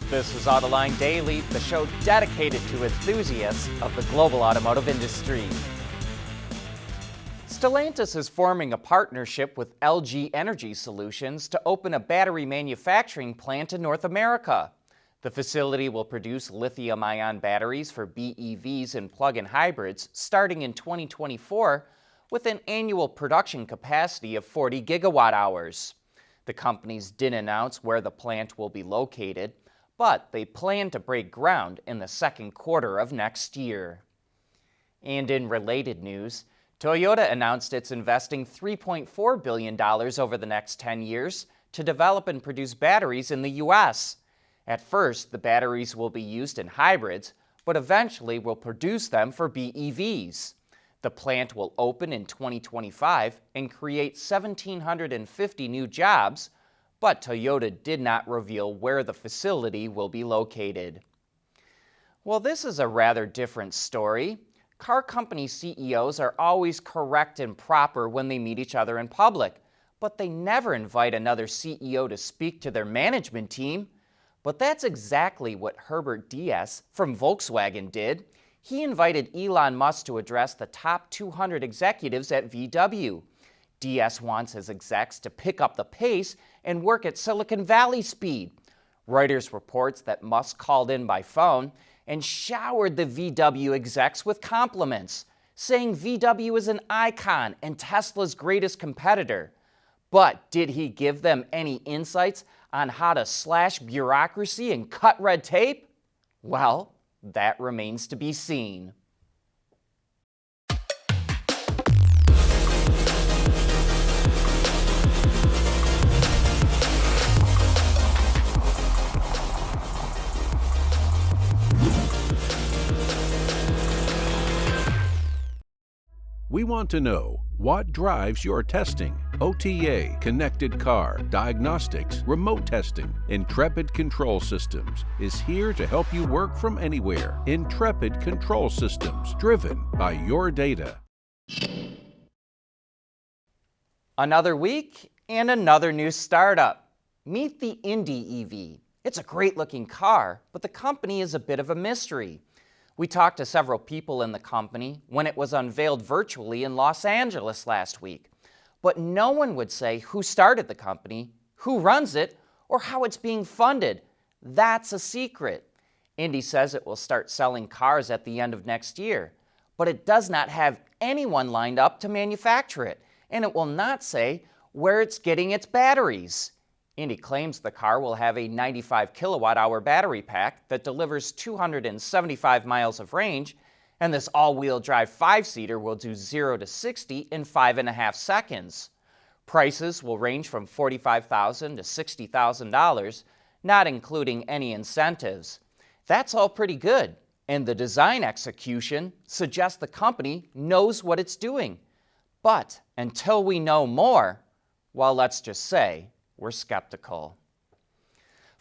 This is Autoline Daily, the show dedicated to enthusiasts of the global automotive industry. Stellantis is forming a partnership with LG Energy Solutions to open a battery manufacturing plant in North America. The facility will produce lithium-ion batteries for BEVs and plug-in hybrids starting in 2024 with an annual production capacity of 40 gigawatt hours. The companies didn't announce where the plant will be located, but they plan to break ground in the second quarter of next year. And in related news, Toyota announced it's investing $3.4 billion over the next 10 years to develop and produce batteries in the U.S. At first, the batteries will be used in hybrids, but eventually will produce them for BEVs. The plant will open in 2025 and create 1,750 new jobs, but Toyota did not reveal where the facility will be located. Well, this is a rather different story. Car company CEOs are always correct and proper when they meet each other in public, but they never invite another CEO to speak to their management team. But that's exactly what Herbert Diess from Volkswagen did. He invited Elon Musk to address the top 200 executives at VW. Diess wants his execs to pick up the pace and work at Silicon Valley speed. Reuters reports that Musk called in by phone and showered the VW execs with compliments, saying VW is an icon and Tesla's greatest competitor. But did he give them any insights on how to slash bureaucracy and cut red tape? Well, that remains to be seen. We want to know what drives your testing. OTA, connected car, diagnostics, remote testing. Intrepid Control Systems is here to help you work from anywhere. Intrepid Control Systems, driven by your data. Another week and another new startup. Meet the Indi EV. It's a great-looking car, but the company is a bit of a mystery. We talked to several people in the company when it was unveiled virtually in Los Angeles last week, but no one would say who started the company, who runs it, or how it's being funded. That's a secret. Indi says it will start selling cars at the end of next year, but it does not have anyone lined up to manufacture it, and it will not say where it's getting its batteries. Indi claims the car will have a 95 kilowatt-hour battery pack that delivers 275 miles of range, and this all-wheel drive 5-seater will do 0 to 60 in 5.5 seconds. Prices will range from $45,000 to $60,000, not including any incentives. That's all pretty good, and the design execution suggests the company knows what it's doing. But until we know more, well, let's just say, we're skeptical.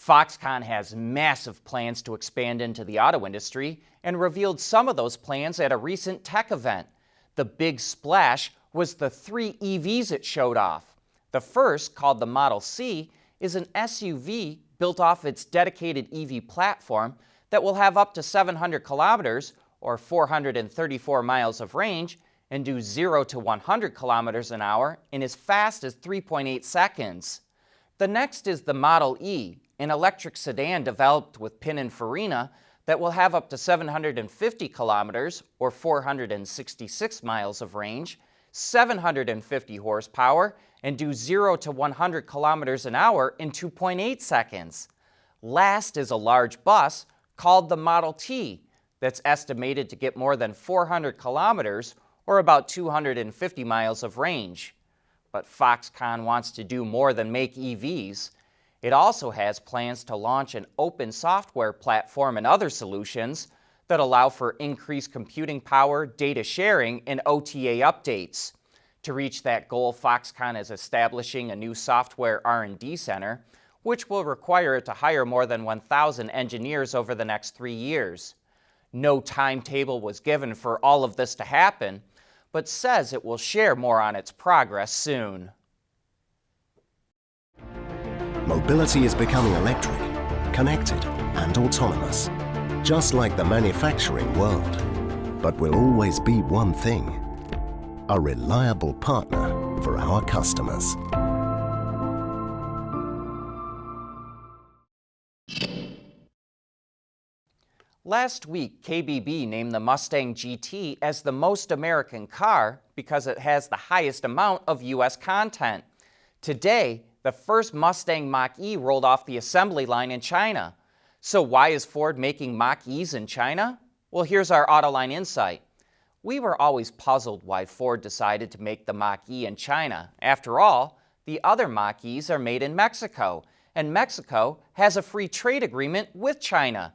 Foxconn has massive plans to expand into the auto industry and revealed some of those plans at a recent tech event. The big splash was the 3 EVs it showed off. The first, called the Model C, is an SUV built off its dedicated EV platform that will have up to 700 kilometers or 434 miles of range and do 0 to 100 kilometers an hour in as fast as 3.8 seconds. The next is the Model E, an electric sedan developed with Pininfarina that will have up to 750 kilometers or 466 miles of range, 750 horsepower, and do 0 to 100 kilometers an hour in 2.8 seconds. Last is a large bus called the Model T that's estimated to get more than 400 kilometers or about 250 miles of range. But Foxconn wants to do more than make EVs. It also has plans to launch an open software platform and other solutions that allow for increased computing power, data sharing, and OTA updates. To reach that goal, Foxconn is establishing a new software R&D center, which will require it to hire more than 1,000 engineers over the next 3 years. No timetable was given for all of this to happen, but says it will share more on its progress soon. Mobility is becoming electric. connected and autonomous, just like the manufacturing world. But we'll always be one thing: a reliable partner for our customers. Last week, KBB named the Mustang GT as the most American car because it has the highest amount of U.S. content. Today, the first Mustang Mach-E rolled off the assembly line in China. So why is Ford making Mach-E's in China? Well, here's our Autoline insight. We were always puzzled why Ford decided to make the Mach-E in China. After all, the other Mach-E's are made in Mexico, and Mexico has a free trade agreement with China.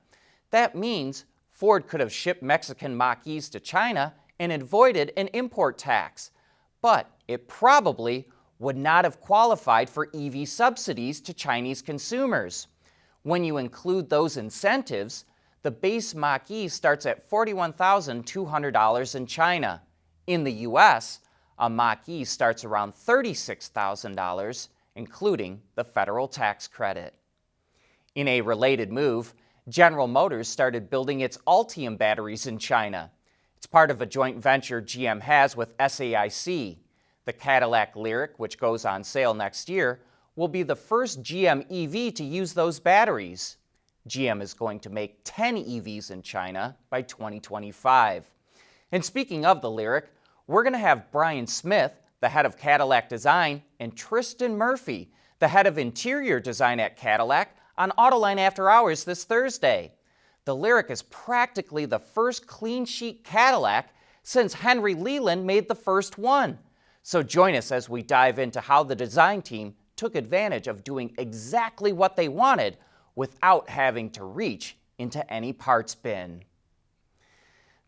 That means Ford could have shipped Mexican Mach-E's to China and avoided an import tax. But it probably would not have qualified for EV subsidies to Chinese consumers. When you include those incentives, the base Mach-E starts at $41,200 in China. In the US, a Mach-E starts around $36,000, including the federal tax credit. In a related move, General Motors started building its Ultium batteries in China. It's part of a joint venture GM has with SAIC. The Cadillac Lyriq, which goes on sale next year, will be the first GM EV to use those batteries. GM is going to make 10 EVs in China by 2025. And speaking of the Lyriq, we're going to have Brian Smith, the head of Cadillac Design, and Tristan Murphy, the head of Interior Design at Cadillac, on Autoline After Hours this Thursday. The Lyriq is practically the first clean sheet Cadillac since Henry Leland made the first one. So join us as we dive into how the design team took advantage of doing exactly what they wanted without having to reach into any parts bin.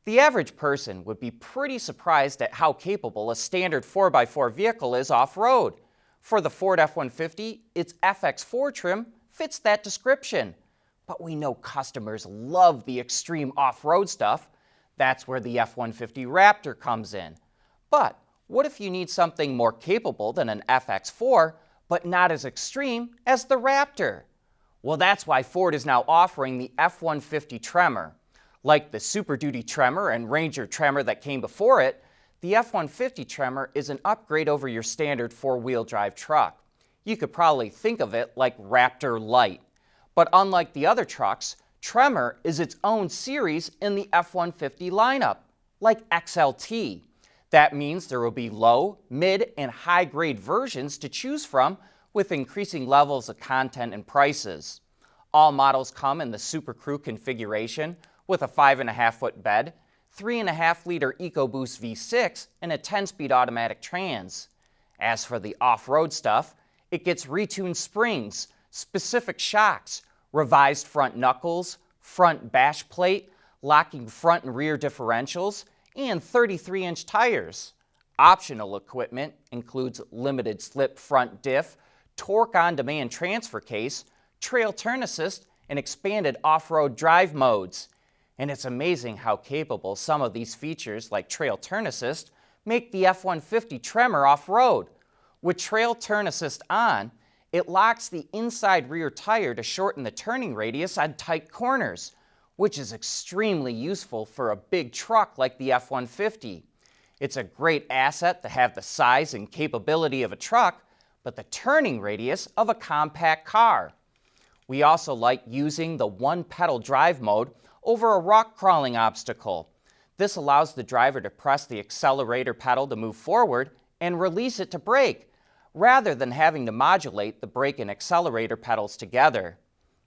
The average person would be pretty surprised at how capable a standard 4x4 vehicle is off-road. For the Ford F-150, its FX4 trim fits that description. But we know customers love the extreme off-road stuff. That's where the F-150 Raptor comes in. But what if you need something more capable than an FX4, but not as extreme as the Raptor? Well, that's why Ford is now offering the F-150 Tremor. Like the Super Duty Tremor and Ranger Tremor that came before it, the F-150 Tremor is an upgrade over your standard four-wheel drive truck. You could probably think of it like Raptor Lite. But unlike the other trucks, Tremor is its own series in the F-150 lineup, like XLT. That means there will be low, mid, and high-grade versions to choose from with increasing levels of content and prices. All models come in the Super Crew configuration with a 5.5-foot bed, 3.5-liter EcoBoost V6, and a 10-speed automatic trans. As for the off-road stuff, it gets retuned springs, specific shocks, revised front knuckles, front bash plate, locking front and rear differentials, and 33-inch tires. Optional equipment includes limited slip front diff, torque on-demand transfer case, trail turn assist, and expanded off-road drive modes. And it's amazing how capable some of these features, like trail turn assist, make the F-150 Tremor off-road. With trail turn assist on, it locks the inside rear tire to shorten the turning radius on tight corners, which is extremely useful for a big truck like the F-150. It's a great asset to have the size and capability of a truck, but the turning radius of a compact car. We also like using the one-pedal drive mode over a rock crawling obstacle. This allows the driver to press the accelerator pedal to move forward and release it to brake, rather than having to modulate the brake and accelerator pedals together.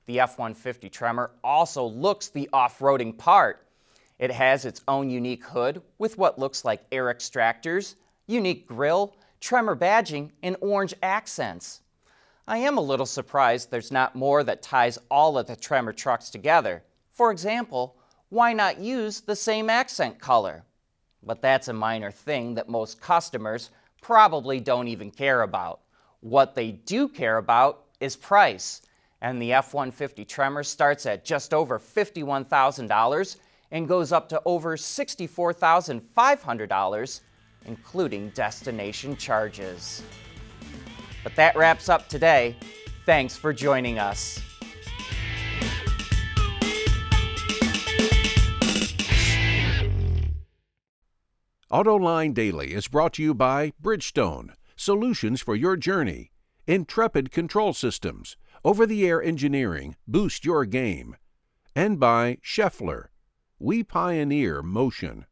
The F-150 Tremor also looks the off-roading part. It has its own unique hood with what looks like air extractors, unique grille, Tremor badging, and orange accents. I am a little surprised there's not more that ties all of the Tremor trucks together. For example, why not use the same accent color? But that's a minor thing that most customers probably don't even care about. What they do care about is price. And the F-150 Tremor starts at just over $51,000 and goes up to over $64,500, including destination charges. But that wraps up today. Thanks for joining us. Autoline Daily is brought to you by Bridgestone, solutions for your journey. Intrepid Control Systems, over-the-air engineering, boost your game. And by Scheffler, we pioneer motion.